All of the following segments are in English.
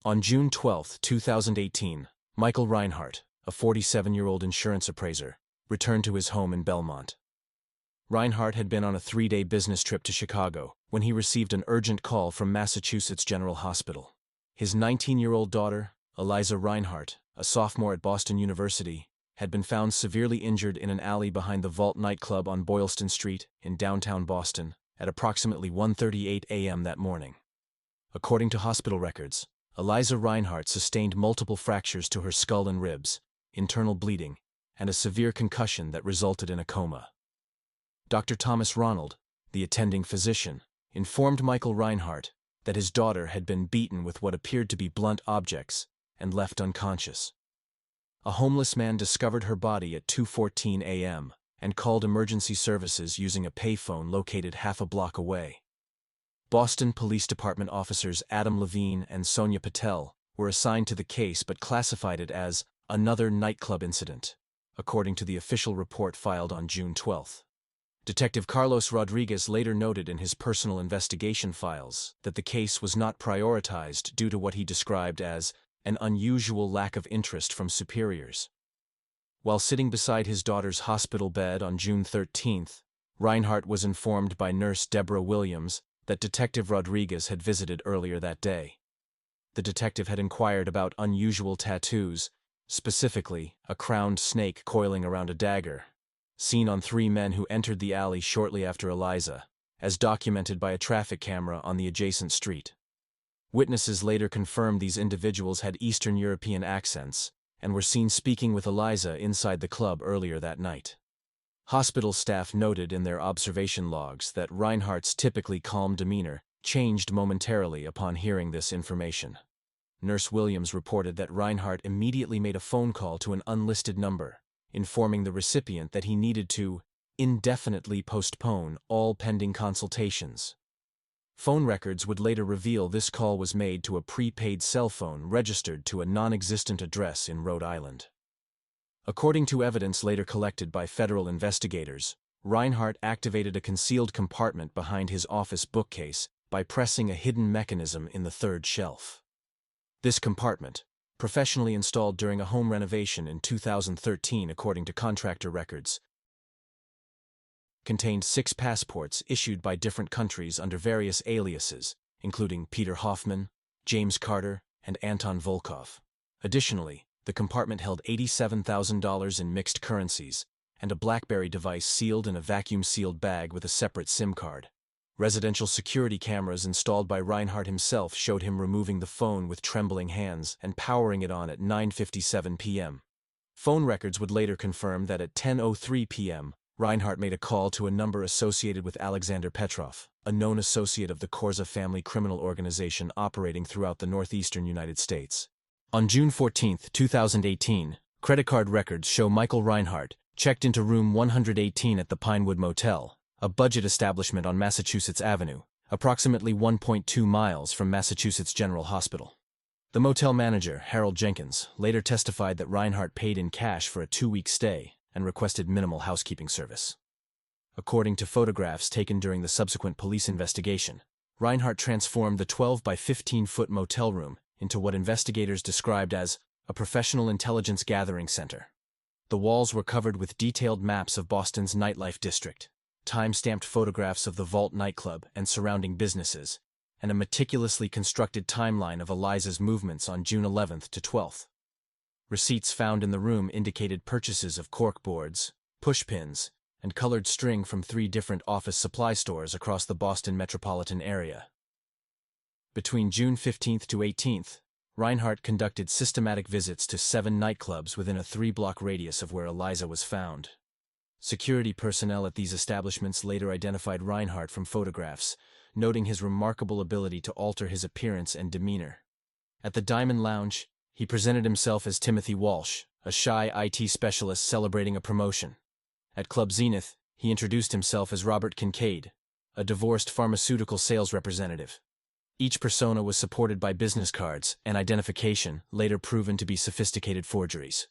On June 12, 2018, Michael Reinhardt, a 47-year-old insurance appraiser, returned to his home in Belmont. Reinhardt had been on a 3-day business trip to Chicago when he received an urgent call from Massachusetts General Hospital. His 19-year-old daughter, Eliza Reinhardt, a sophomore at Boston University, had been found severely injured in an alley behind the Vault nightclub on Boylston Street in downtown Boston at approximately 1:38 a.m. that morning. According to hospital records, Eliza Reinhardt sustained multiple fractures to her skull and ribs, internal bleeding, and a severe concussion that resulted in a coma. Dr. Thomas Ronald, the attending physician, informed Michael Reinhardt that his daughter had been beaten with what appeared to be blunt objects and left unconscious. A homeless man discovered her body at 2:14 a.m. and called emergency services using a payphone located half a block away. Boston Police Department officers Adam Levine and Sonia Patel were assigned to the case but classified it as another nightclub incident, according to the official report filed on June 12. Detective Carlos Rodriguez later noted in his personal investigation files that the case was not prioritized due to what he described as an unusual lack of interest from superiors. While sitting beside his daughter's hospital bed on June 13, Reinhardt was informed by nurse Deborah Williams that Detective Rodriguez had visited earlier that day. The detective had inquired about unusual tattoos, specifically a crowned snake coiling around a dagger, seen on 3 men who entered the alley shortly after Eliza, as documented by a traffic camera on the adjacent street. Witnesses later confirmed these individuals had Eastern European accents and were seen speaking with Eliza inside the club earlier that night. Hospital staff noted in their observation logs that Reinhardt's typically calm demeanor changed momentarily upon hearing this information. Nurse Williams reported that Reinhardt immediately made a phone call to an unlisted number, informing the recipient that he needed to indefinitely postpone all pending consultations. Phone records would later reveal this call was made to a prepaid cell phone registered to a non-existent address in Rhode Island. According to evidence later collected by federal investigators, Reinhardt activated a concealed compartment behind his office bookcase by pressing a hidden mechanism in the 3rd shelf. This compartment, professionally installed during a home renovation in 2013 according to contractor records, contained 6 passports issued by different countries under various aliases, including Peter Hoffman, James Carter, and Anton Volkov. Additionally, the compartment held $87,000 in mixed currencies and a BlackBerry device sealed in a vacuum-sealed bag with a separate SIM card. Residential security cameras installed by Reinhardt himself showed him removing the phone with trembling hands and powering it on at 9:57 p.m. Phone records would later confirm that at 10:03 p.m., Reinhardt made a call to a number associated with Alexander Petrov, a known associate of the Korza family criminal organization operating throughout the northeastern United States. On June 14, 2018, credit card records show Michael Reinhardt checked into room 118 at the Pinewood Motel, a budget establishment on Massachusetts Avenue, approximately 1.2 miles from Massachusetts General Hospital. The motel manager, Harold Jenkins, later testified that Reinhardt paid in cash for a 2-week stay and requested minimal housekeeping service. According to photographs taken during the subsequent police investigation, Reinhardt transformed the 12 by 15-foot motel room into what investigators described as a professional intelligence gathering center. The walls were covered with detailed maps of Boston's nightlife district, time-stamped photographs of the Vault nightclub and surrounding businesses, and a meticulously constructed timeline of Eliza's movements on June 11th to 12th. Receipts found in the room indicated purchases of cork boards, pushpins, and colored string from 3 different office supply stores across the Boston metropolitan area. Between June 15th to 18th, Reinhardt conducted systematic visits to 7 nightclubs within a 3-block radius of where Eliza was found. Security personnel at these establishments later identified Reinhardt from photographs, noting his remarkable ability to alter his appearance and demeanor. At the Diamond Lounge, he presented himself as Timothy Walsh, a shy IT specialist celebrating a promotion. At Club Zenith, he introduced himself as Robert Kincaid, a divorced pharmaceutical sales representative. Each persona was supported by business cards and identification, later proven to be sophisticated forgeries.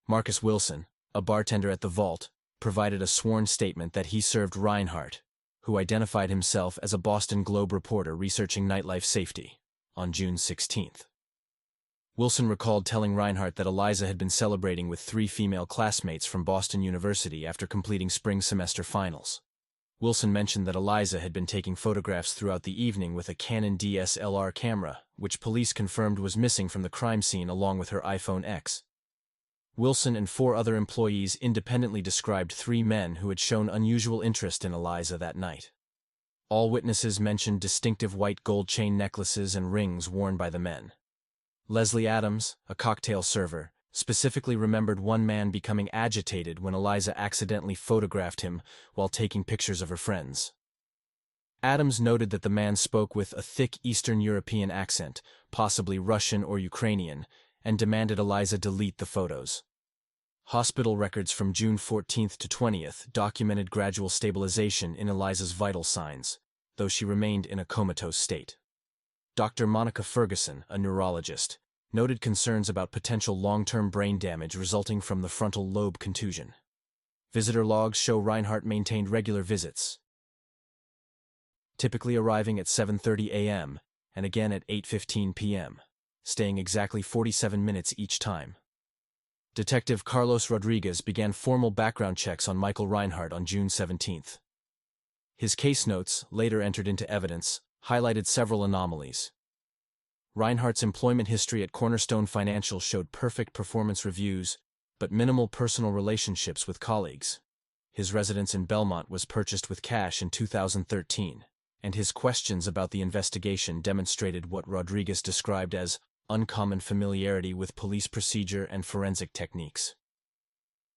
Marcus Wilson, a bartender at the Vault, provided a sworn statement that he served Reinhardt, who identified himself as a Boston Globe reporter researching nightlife safety, on June 16th. Wilson recalled telling Reinhardt that Eliza had been celebrating with 3 female classmates from Boston University after completing spring semester finals. Wilson mentioned that Eliza had been taking photographs throughout the evening with a Canon DSLR camera, which police confirmed was missing from the crime scene along with her iPhone X. Wilson and 4 other employees independently described 3 men who had shown unusual interest in Eliza that night. All witnesses mentioned distinctive white gold chain necklaces and rings worn by the men. Leslie Adams, a cocktail server, specifically remembered one man becoming agitated when Eliza accidentally photographed him while taking pictures of her friends. Adams noted that the man spoke with a thick Eastern European accent, possibly Russian or Ukrainian, and demanded Eliza delete the photos. Hospital records from June 14th to 20th documented gradual stabilization in Eliza's vital signs, though she remained in a comatose state. Dr. Monica Ferguson, a neurologist, noted concerns about potential long-term brain damage resulting from the frontal lobe contusion. Visitor logs show Reinhardt maintained regular visits, typically arriving at 7:30 a.m. and again at 8:15 p.m., staying exactly 47 minutes each time. Detective Carlos Rodriguez began formal background checks on Michael Reinhardt on June 17th. His case notes, later entered into evidence, highlighted several anomalies. Reinhardt's employment history at Cornerstone Financial showed perfect performance reviews, but minimal personal relationships with colleagues. His residence in Belmont was purchased with cash in 2013, and his questions about the investigation demonstrated what Rodriguez described as uncommon familiarity with police procedure and forensic techniques.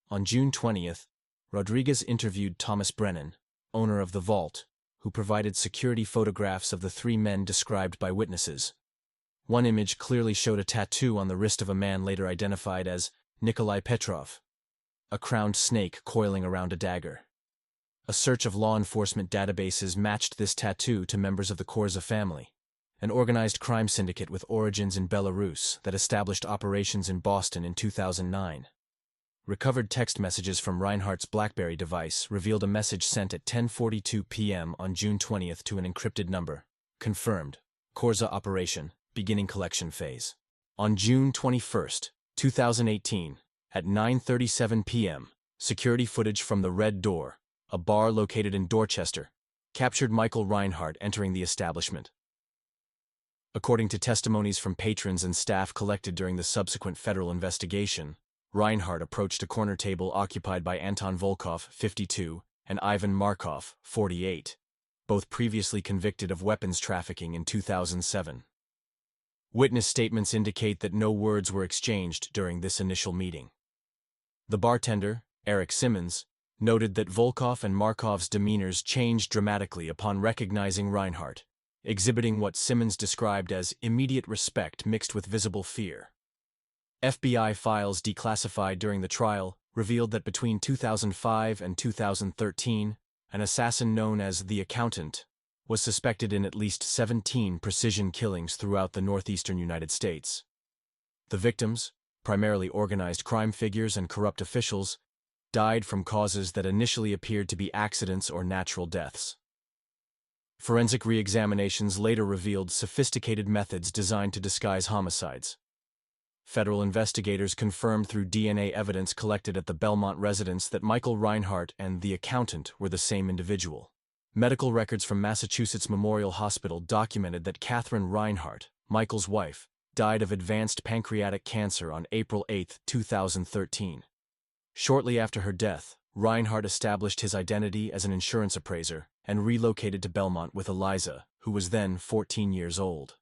On June 20th, Rodriguez interviewed Thomas Brennan, owner of the vault, who provided security photographs of the 3 men described by witnesses. One image clearly showed a tattoo on the wrist of a man later identified as Nikolai Petrov, a crowned snake coiling around a dagger. A search of law enforcement databases matched this tattoo to members of the Korza family, an organized crime syndicate with origins in Belarus that established operations in Boston in 2009. Recovered text messages from Reinhardt's BlackBerry device revealed a message sent at 10:42 p.m. on June 20th to an encrypted number. Confirmed. Korza operation, beginning collection phase. On June 21st, 2018, at 9:37 p.m., security footage from the Red Door, a bar located in Dorchester, captured Michael Reinhardt entering the establishment. According to testimonies from patrons and staff collected during the subsequent federal investigation, Reinhardt approached a corner table occupied by Anton Volkov, 52, and Ivan Markov, 48, both previously convicted of weapons trafficking in 2007. Witness statements indicate that no words were exchanged during this initial meeting. The bartender, Eric Simmons, noted that Volkov and Markov's demeanors changed dramatically upon recognizing Reinhardt, exhibiting what Simmons described as immediate respect mixed with visible fear. FBI files declassified during the trial revealed that between 2005 and 2013, an assassin known as the Accountant was suspected in at least 17 precision killings throughout the northeastern United States. The victims, primarily organized crime figures and corrupt officials, died from causes that initially appeared to be accidents or natural deaths. Forensic re-examinations later revealed sophisticated methods designed to disguise homicides. Federal investigators confirmed through DNA evidence collected at the Belmont residence that Michael Reinhardt and the Accountant were the same individual. Medical records from Massachusetts Memorial Hospital documented that Catherine Reinhardt, Michael's wife, died of advanced pancreatic cancer on April 8, 2013. Shortly after her death, Reinhardt established his identity as an insurance appraiser and relocated to Belmont with Eliza, who was then 14 years old.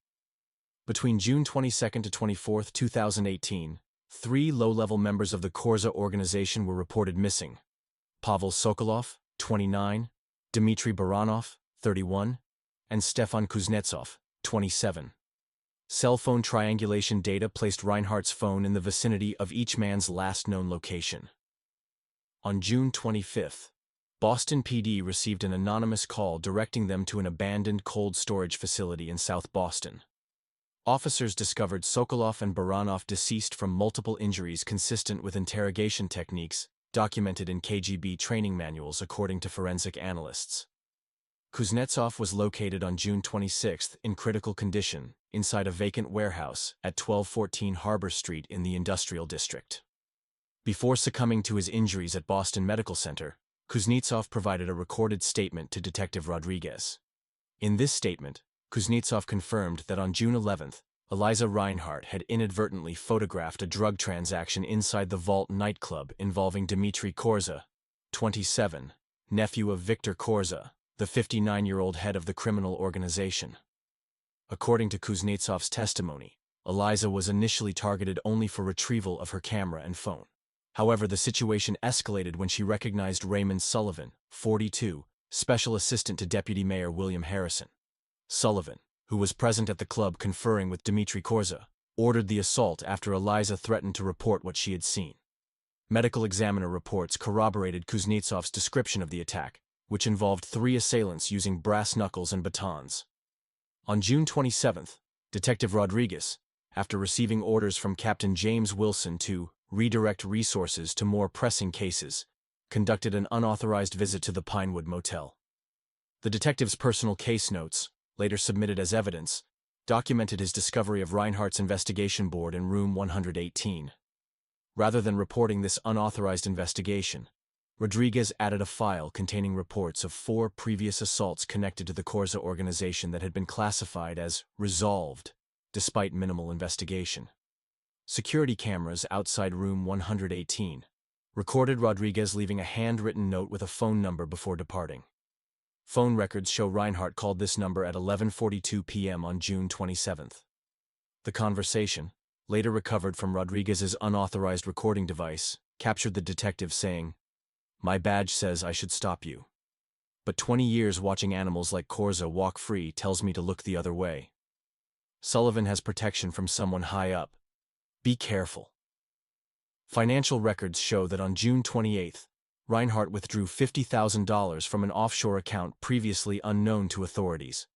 Between June 22 to 24, 2018, 3 low-level members of the Korza organization were reported missing: Pavel Sokolov, 29, Dmitry Baranov, 31, and Stefan Kuznetsov, 27. Cell phone triangulation data placed Reinhardt's phone in the vicinity of each man's last known location. On June 25, Boston PD received an anonymous call directing them to an abandoned cold storage facility in South Boston. Officers discovered Sokolov and Baranov deceased from multiple injuries consistent with interrogation techniques documented in KGB training manuals according to forensic analysts. Kuznetsov was located on June 26 in critical condition inside a vacant warehouse at 1214 Harbor Street in the Industrial District. Before succumbing to his injuries at Boston Medical Center, Kuznetsov provided a recorded statement to Detective Rodriguez. In this statement, Kuznetsov confirmed that on June 11, Eliza Reinhardt had inadvertently photographed a drug transaction inside the Vault nightclub involving Dmitry Korza, 27, nephew of Victor Korza, the 59-year-old head of the criminal organization. According to Kuznetsov's testimony, Eliza was initially targeted only for retrieval of her camera and phone. However, the situation escalated when she recognized Raymond Sullivan, 42, special assistant to Deputy Mayor William Harrison. Sullivan, who was present at the club conferring with Dmitry Korza, ordered the assault after Eliza threatened to report what she had seen. Medical examiner reports corroborated Kuznetsov's description of the attack, which involved 3 assailants using brass knuckles and batons. On June 27, Detective Rodriguez, after receiving orders from Captain James Wilson to redirect resources to more pressing cases, conducted an unauthorized visit to the Pinewood Motel. The detective's personal case notes, later submitted as evidence, documented his discovery of Reinhardt's investigation board in room 118. Rather than reporting this unauthorized investigation, Rodriguez added a file containing reports of 4 previous assaults connected to the Korza organization that had been classified as resolved, despite minimal investigation. Security cameras outside room 118 recorded Rodriguez leaving a handwritten note with a phone number before departing. Phone records show Reinhardt called this number at 11:42 p.m. on June 27. The conversation, later recovered from Rodriguez's unauthorized recording device, captured the detective saying, "My badge says I should stop you. But 20 years watching animals like Korza walk free tells me to look the other way. Sullivan has protection from someone high up. Be careful." Financial records show that on June 28, Reinhardt withdrew $50,000 from an offshore account previously unknown to authorities.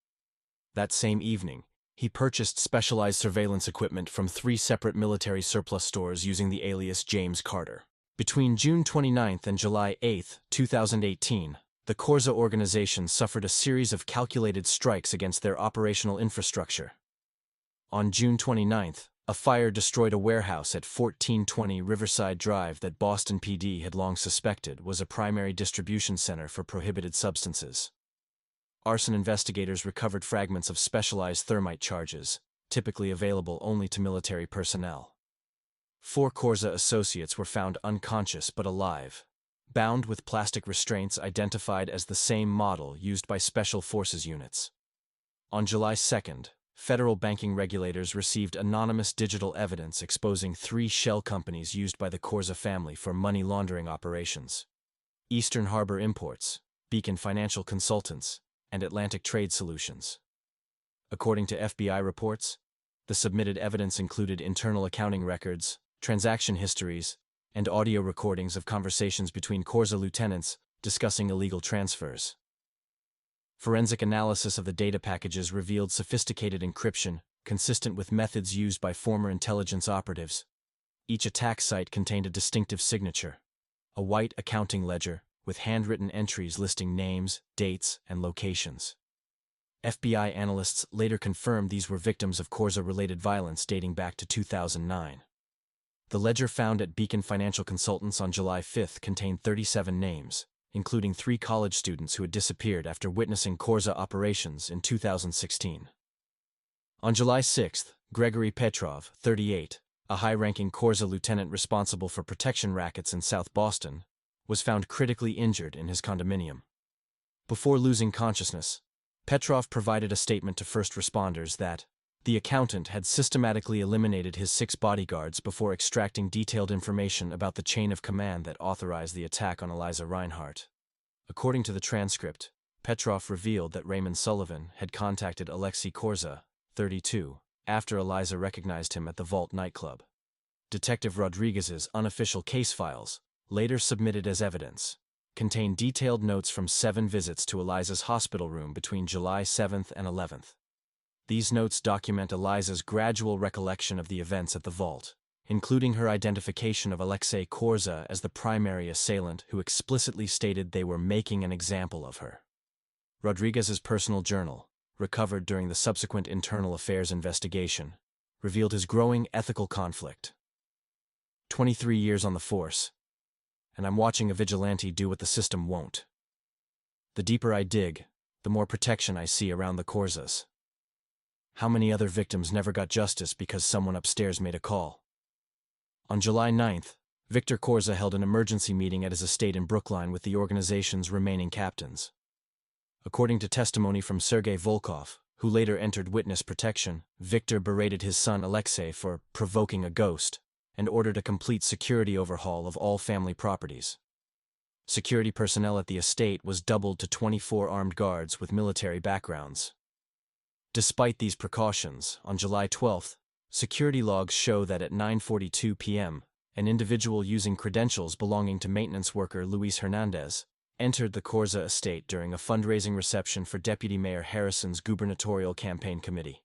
That same evening, he purchased specialized surveillance equipment from 3 separate military surplus stores using the alias James Carter. Between June 29 and July 8, 2018, the Korza organization suffered a series of calculated strikes against their operational infrastructure. On June 29, a fire destroyed a warehouse at 1420 Riverside Drive that Boston PD had long suspected was a primary distribution center for prohibited substances. Arson investigators recovered fragments of specialized thermite charges, typically available only to military personnel. 4 Korza associates were found unconscious but alive, bound with plastic restraints identified as the same model used by Special Forces units. On July 2, federal banking regulators received anonymous digital evidence exposing 3 shell companies used by the Korza family for money laundering operations: Eastern Harbor Imports, Beacon Financial Consultants, and Atlantic Trade Solutions. According to FBI reports, the submitted evidence included internal accounting records, transaction histories, and audio recordings of conversations between Korza lieutenants discussing illegal transfers. Forensic analysis of the data packages revealed sophisticated encryption, consistent with methods used by former intelligence operatives. Each attack site contained a distinctive signature: a white accounting ledger with handwritten entries listing names, dates, and locations. FBI analysts later confirmed these were victims of Korza-related violence dating back to 2009. The ledger found at Beacon Financial Consultants on July 5 contained 37 names, including 3 college students who had disappeared after witnessing Korza operations in 2016. On July 6, Gregory Petrov, 38, a high-ranking Korza lieutenant responsible for protection rackets in South Boston, was found critically injured in his condominium. Before losing consciousness, Petrov provided a statement to first responders that the accountant had systematically eliminated his 6 bodyguards before extracting detailed information about the chain of command that authorized the attack on Eliza Reinhardt. According to the transcript, Petrov revealed that Raymond Sullivan had contacted Alexei Korza, 32, after Eliza recognized him at the Vault nightclub. Detective Rodriguez's unofficial case files, later submitted as evidence, contain detailed notes from 7 visits to Eliza's hospital room between July 7 and 11. These notes document Eliza's gradual recollection of the events at the Vault, including her identification of Alexei Korza as the primary assailant who explicitly stated they were making an example of her. Rodriguez's personal journal, recovered during the subsequent internal affairs investigation, revealed his growing ethical conflict. 23 years on the force, and I'm watching a vigilante do what the system won't. The deeper I dig, the more protection I see around the Corzas. How many other victims never got justice because someone upstairs made a call? On July 9th, Victor Corza held an emergency meeting at his estate in Brookline with the organization's remaining captains. According to testimony from Sergei Volkov, who later entered witness protection, Victor berated his son Alexei for provoking a ghost and ordered a complete security overhaul of all family properties. Security personnel at the estate was doubled to 24 armed guards with military backgrounds. Despite these precautions, on July 12th, security logs show that at 9:42 p.m., an individual using credentials belonging to maintenance worker Luis Hernandez entered the Corza estate during a fundraising reception for Deputy Mayor Harrison's gubernatorial campaign committee.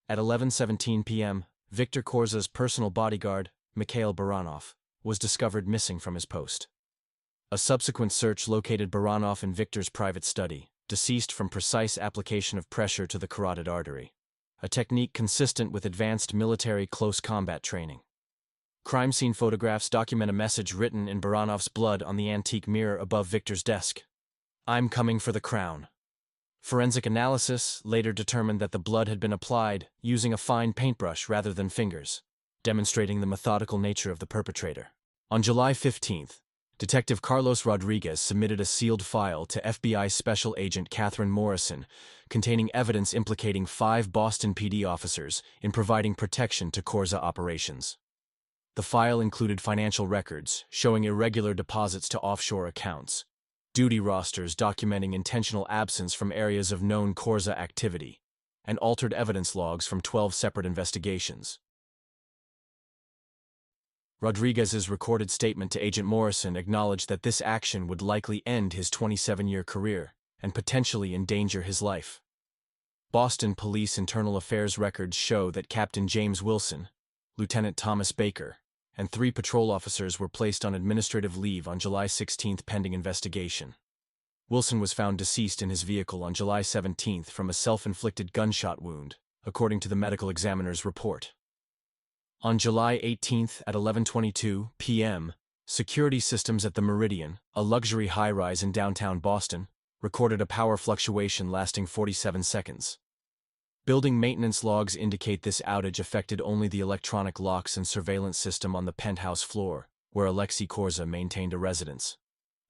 At 11:17 p.m., Victor Corza's personal bodyguard, Mikhail Baranov, was discovered missing from his post. A subsequent search located Baranov in Victor's private study, deceased from precise application of pressure to the carotid artery, a technique consistent with advanced military close combat training. Crime scene photographs document a message written in Baranov's blood on the antique mirror above Victor's desk. "I'm coming for the crown." Forensic analysis later determined that the blood had been applied using a fine paintbrush rather than fingers, demonstrating the methodical nature of the perpetrator. On July 15th, Detective Carlos Rodriguez submitted a sealed file to FBI Special Agent Catherine Morrison containing evidence implicating 5 Boston PD officers in providing protection to Corza operations. The file included financial records showing irregular deposits to offshore accounts, duty rosters documenting intentional absence from areas of known Corza activity, and altered evidence logs from 12 separate investigations. Rodriguez's recorded statement to Agent Morrison acknowledged that this action would likely end his 27-year career and potentially endanger his life. Boston Police Internal Affairs records show that Captain James Wilson, Lieutenant Thomas Baker, and 3 patrol officers were placed on administrative leave on July 16th pending investigation. Wilson was found deceased in his vehicle on July 17th from a self-inflicted gunshot wound, according to the medical examiner's report. On July 18th at 11:22 p.m., security systems at the Meridian, a luxury high-rise in downtown Boston, recorded a power fluctuation lasting 47 seconds. Building maintenance logs indicate this outage affected only the electronic locks and surveillance system on the penthouse floor, where Alexei Corza maintained a residence.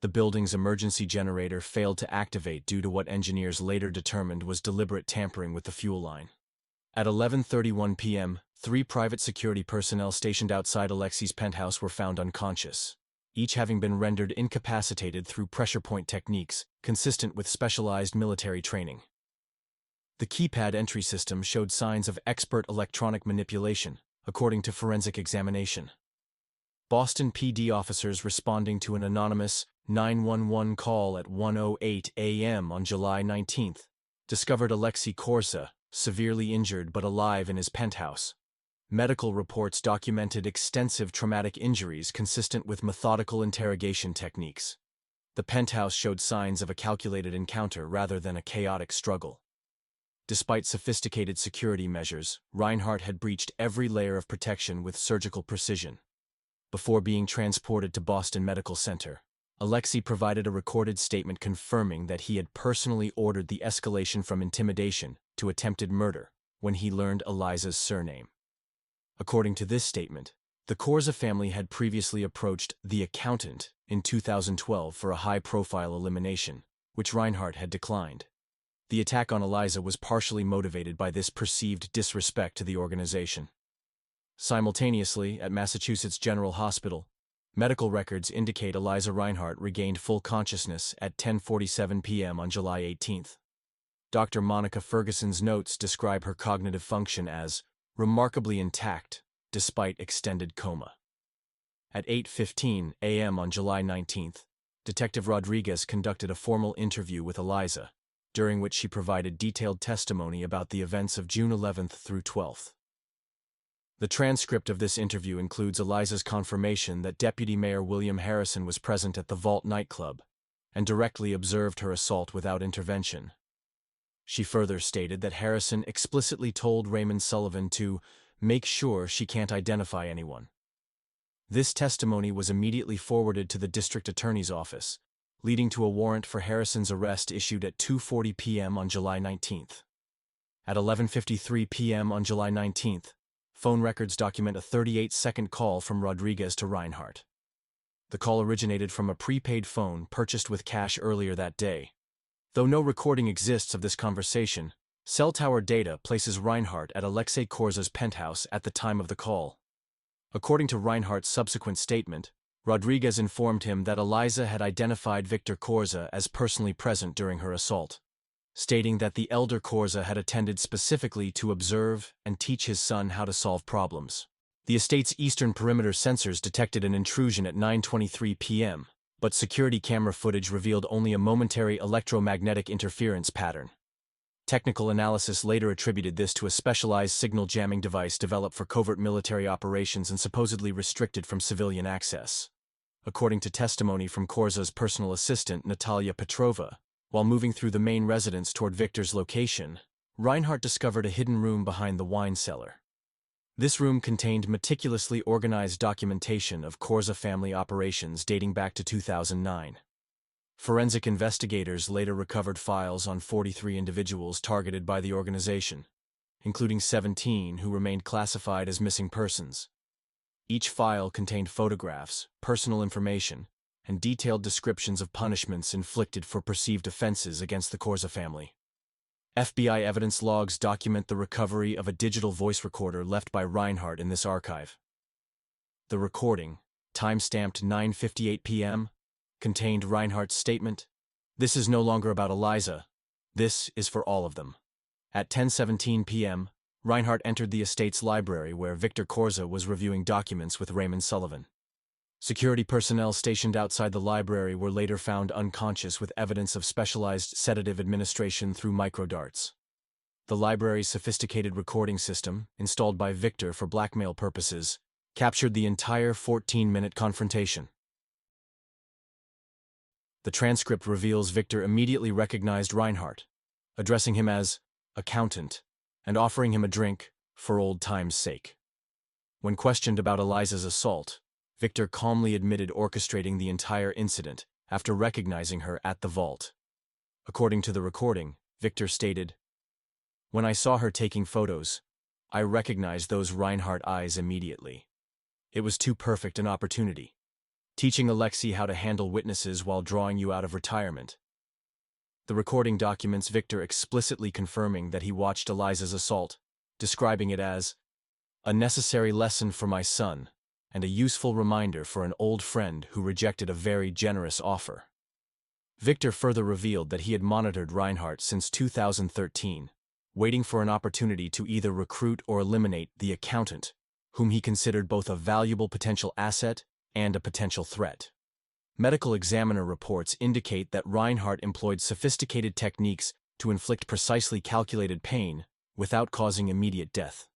The building's emergency generator failed to activate due to what engineers later determined was deliberate tampering with the fuel line. At 11:31 p.m., 3 private security personnel stationed outside Alexei's penthouse were found unconscious, each having been rendered incapacitated through pressure point techniques consistent with specialized military training. The keypad entry system showed signs of expert electronic manipulation, according to forensic examination. Boston PD officers responding to an anonymous 911 call at 1:08 a.m. on July 19th discovered Alexei Corza, severely injured but alive in his penthouse. Medical reports documented extensive traumatic injuries consistent with methodical interrogation techniques. The penthouse showed signs of a calculated encounter rather than a chaotic struggle. Despite sophisticated security measures, Reinhardt had breached every layer of protection with surgical precision. Before being transported to Boston Medical Center, Alexei provided a recorded statement confirming that he had personally ordered the escalation from intimidation to attempted murder when he learned Eliza's surname. According to this statement, the Corza family had previously approached the accountant in 2012 for a high-profile elimination, which Reinhardt had declined. The attack on Eliza was partially motivated by this perceived disrespect to the organization. Simultaneously, at Massachusetts General Hospital, medical records indicate Eliza Reinhardt regained full consciousness at 10:47 p.m. on July 18th. Dr. Monica Ferguson's notes describe her cognitive function as remarkably intact despite extended coma. At 8:15 a.m. on July 19th, Detective Rodriguez conducted a formal interview with Eliza, during which she provided detailed testimony about the events of June 11th through 12th. The transcript of this interview includes Eliza's confirmation that Deputy Mayor William Harrison was present at the Vault nightclub, and directly observed her assault without intervention. She further stated that Harrison explicitly told Raymond Sullivan to make sure she can't identify anyone. This testimony was immediately forwarded to the district attorney's office, leading to a warrant for Harrison's arrest issued at 2:40 p.m. on July 19th. At 11:53 p.m. on July 19th, phone records document a 38-second call from Rodriguez to Reinhardt. The call originated from a prepaid phone purchased with cash earlier that day. Though no recording exists of this conversation, cell tower data places Reinhardt at Alexei Korza's penthouse at the time of the call. According to Reinhardt's subsequent statement, Rodriguez informed him that Eliza had identified Victor Korza as personally present during her assault, stating that the elder Korza had attended specifically to observe and teach his son how to solve problems. The estate's eastern perimeter sensors detected an intrusion at 9:23 p.m., but security camera footage revealed only a momentary electromagnetic interference pattern. Technical analysis later attributed this to a specialized signal jamming device developed for covert military operations and supposedly restricted from civilian access. According to testimony from Korza's personal assistant, Natalia Petrova, while moving through the main residence toward Victor's location, Reinhardt discovered a hidden room behind the wine cellar. This room contained meticulously organized documentation of Korza family operations dating back to 2009. Forensic investigators later recovered files on 43 individuals targeted by the organization, including 17 who remained classified as missing persons. Each file contained photographs, personal information, and detailed descriptions of punishments inflicted for perceived offenses against the Korza family. FBI evidence logs document the recovery of a digital voice recorder left by Reinhardt in this archive. The recording, time-stamped 9:58 p.m., contained Reinhardt's statement, "This is no longer about Eliza. This is for all of them." At 10:17 p.m., Reinhardt entered the estate's library where Victor Korza was reviewing documents with Raymond Sullivan. Security personnel stationed outside the library were later found unconscious with evidence of specialized sedative administration through microdarts. The library's sophisticated recording system, installed by Victor for blackmail purposes, captured the entire 14-minute confrontation. The transcript reveals Victor immediately recognized Reinhardt, addressing him as accountant and offering him a drink for old time's sake. When questioned about Eliza's assault, Victor calmly admitted orchestrating the entire incident after recognizing her at the vault. According to the recording, Victor stated, "When I saw her taking photos, I recognized those Reinhardt eyes immediately. It was too perfect an opportunity. Teaching Alexei how to handle witnesses while drawing you out of retirement." The recording documents Victor explicitly confirming that he watched Eliza's assault, describing it as a necessary lesson for my son and a useful reminder for an old friend who rejected a very generous offer. Victor further revealed that he had monitored Reinhardt since 2013, waiting for an opportunity to either recruit or eliminate the accountant, whom he considered both a valuable potential asset and a potential threat. Medical examiner reports indicate that Reinhardt employed sophisticated techniques to inflict precisely calculated pain without causing immediate death.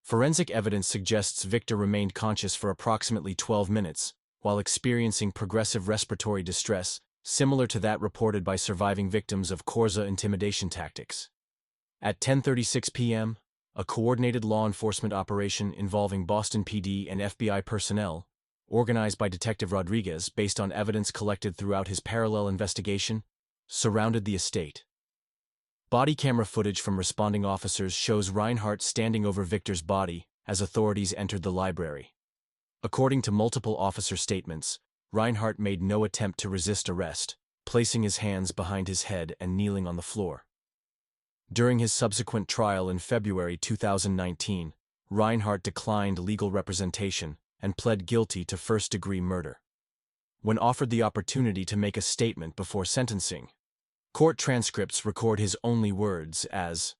Forensic evidence suggests Victor remained conscious for approximately 12 minutes, while experiencing progressive respiratory distress, similar to that reported by surviving victims of Korza intimidation tactics. At 10:36 p.m., a coordinated law enforcement operation involving Boston PD and FBI personnel, organized by Detective Rodriguez based on evidence collected throughout his parallel investigation, surrounded the estate. Body camera footage from responding officers shows Reinhardt standing over Victor's body as authorities entered the library. According to multiple officer statements, Reinhardt made no attempt to resist arrest, placing his hands behind his head and kneeling on the floor. During his subsequent trial in February 2019, Reinhardt declined legal representation and pled guilty to first-degree murder. When offered the opportunity to make a statement before sentencing, court transcripts record his only words as,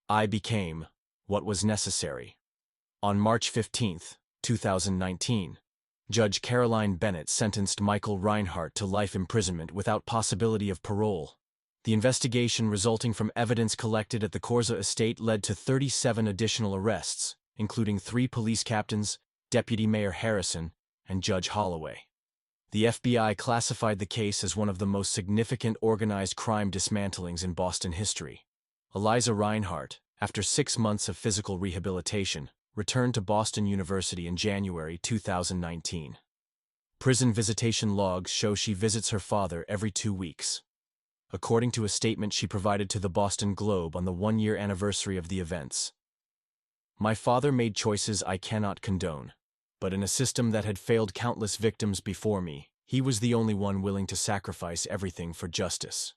"I became what was necessary." On March 15, 2019, Judge Caroline Bennett sentenced Michael Reinhardt to life imprisonment without possibility of parole. The investigation resulting from evidence collected at the Korza estate led to 37 additional arrests, including 3 police captains, Deputy Mayor Harrison, and Judge Holloway. The FBI classified the case as one of the most significant organized crime dismantlings in Boston history. Eliza Reinhart, after 6 months of physical rehabilitation, returned to Boston University in January 2019. Prison visitation logs show she visits her father every 2 weeks. According to a statement she provided to the Boston Globe on the 1-year anniversary of the events. "My father made choices I cannot condone. But in a system that had failed countless victims before me, he was the only one willing to sacrifice everything for justice."